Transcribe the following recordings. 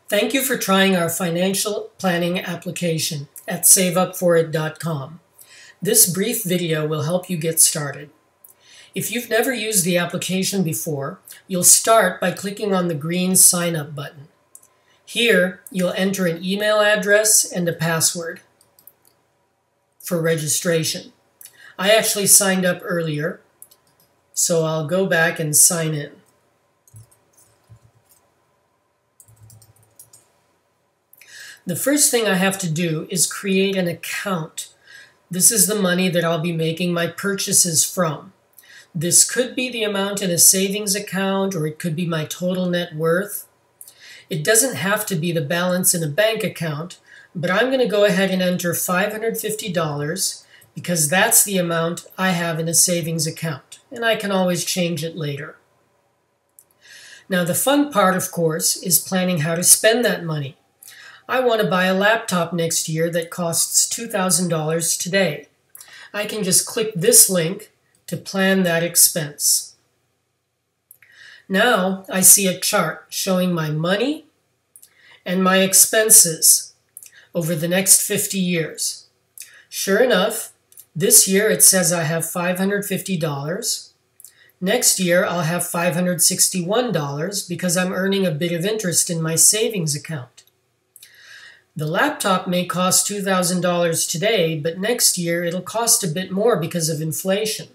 Thank you for trying our financial planning application at SaveUpForIt.com. This brief video will help you get started. If you've never used the application before, you'll start by clicking on the green Sign Up button. Here, you'll enter an email address and a password for registration. I actually signed up earlier, so I'll go back and sign in. The first thing I have to do is create an account. This is the money that I'll be making my purchases from. This could be the amount in a savings account, or it could be my total net worth. It doesn't have to be the balance in a bank account, but I'm going to go ahead and enter $550 because that's the amount I have in a savings account, and I can always change it later. Now the fun part, of course, is planning how to spend that money. I want to buy a laptop next year that costs $2,000 today. I can just click this link to plan that expense. Now I see a chart showing my money and my expenses over the next 50 years. Sure enough, this year it says I have $550. Next year I'll have $561 because I'm earning a bit of interest in my savings account. The laptop may cost $2,000 today, but next year it'll cost a bit more because of inflation.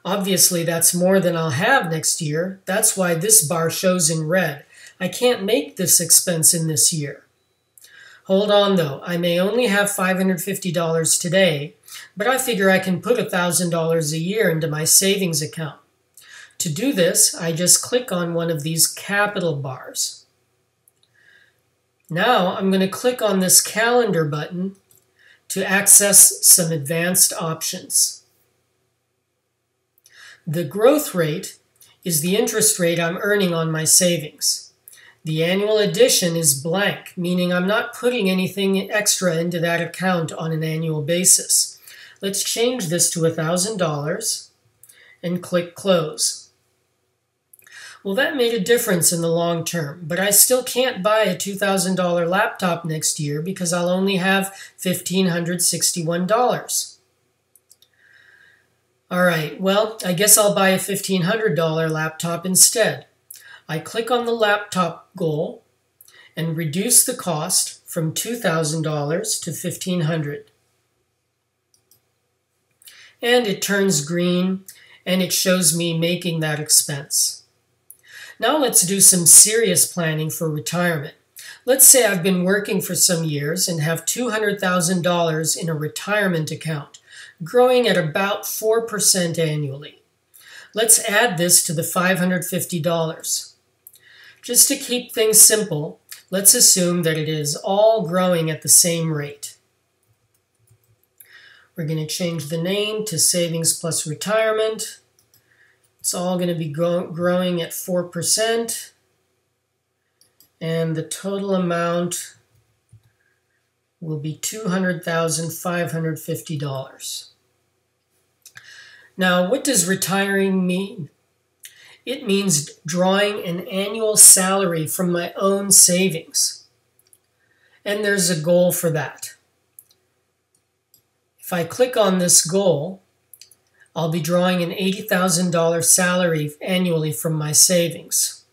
Obviously, that's more than I'll have next year. That's why this bar shows in red. I can't make this expense in this year. Hold on though, I may only have $550 today, but I figure I can put $1,000 a year into my savings account. To do this, I just click on one of these capital bars. Now I'm going to click on this calendar button to access some advanced options. The growth rate is the interest rate I'm earning on my savings. The annual addition is blank, meaning I'm not putting anything extra into that account on an annual basis. Let's change this to $1,000 and click Close. Well, that made a difference in the long term, but I still can't buy a $2,000 laptop next year because I'll only have $1,561. All right, well, I guess I'll buy a $1,500 laptop instead. I click on the laptop goal and reduce the cost from $2,000 to $1,500. And it turns green and it shows me making that expense. Now let's do some serious planning for retirement. Let's say I've been working for some years and have $200,000 in a retirement account, growing at about 4% annually. Let's add this to the $550. Just to keep things simple, let's assume that it is all growing at the same rate. We're going to change the name to Savings Plus Retirement. It's all going to be growing at 4%, and the total amount will be $200,550. Now, what does retiring mean? It means drawing an annual salary from my own savings, and there's a goal for that. If I click on this goal, I'll be drawing an $80,000 salary annually from my savings.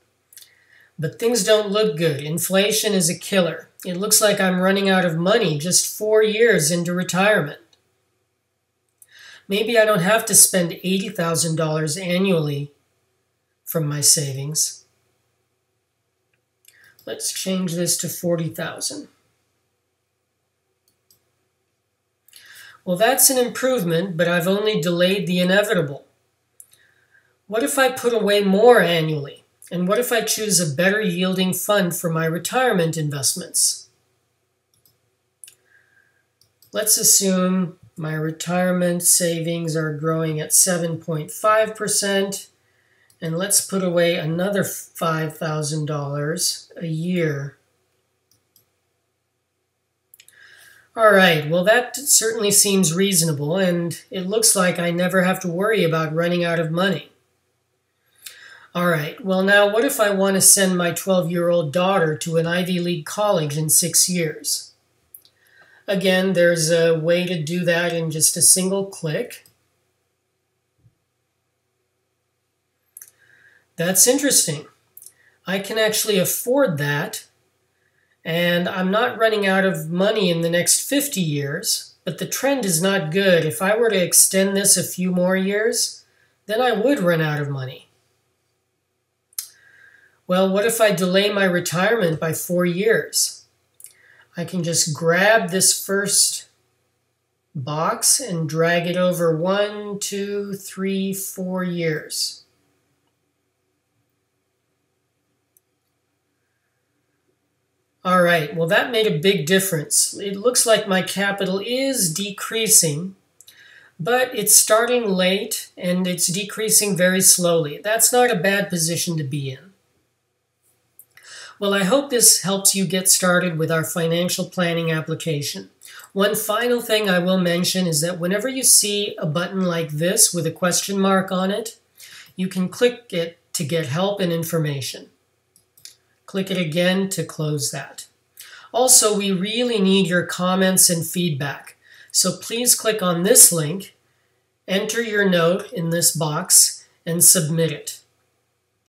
But things don't look good. Inflation is a killer. It looks like I'm running out of money just 4 years into retirement. Maybe I don't have to spend $80,000 annually from my savings. Let's change this to $40,000. Well, that's an improvement, but I've only delayed the inevitable. What if I put away more annually? And what if I choose a better yielding fund for my retirement investments? Let's assume my retirement savings are growing at 7.5%, and let's put away another $5,000 a year. All right, well that certainly seems reasonable, and it looks like I never have to worry about running out of money. All right, well now what if I want to send my 12-year-old daughter to an Ivy League college in 6 years? Again, there's a way to do that in just a single click. That's interesting. I can actually afford that, and I'm not running out of money in the next 50 years, but the trend is not good. If I were to extend this a few more years, then I would run out of money. Well, what if I delay my retirement by 4 years? I can just grab this first box and drag it over 1, 2, 3, 4 years. All right, well that made a big difference. It looks like my capital is decreasing, but it's starting late and it's decreasing very slowly. That's not a bad position to be in. Well, I hope this helps you get started with our financial planning application. One final thing I will mention is that whenever you see a button like this with a question mark on it, you can click it to get help and information. Click it again to close that. Also, we really need your comments and feedback. So please click on this link, enter your note in this box, and submit it.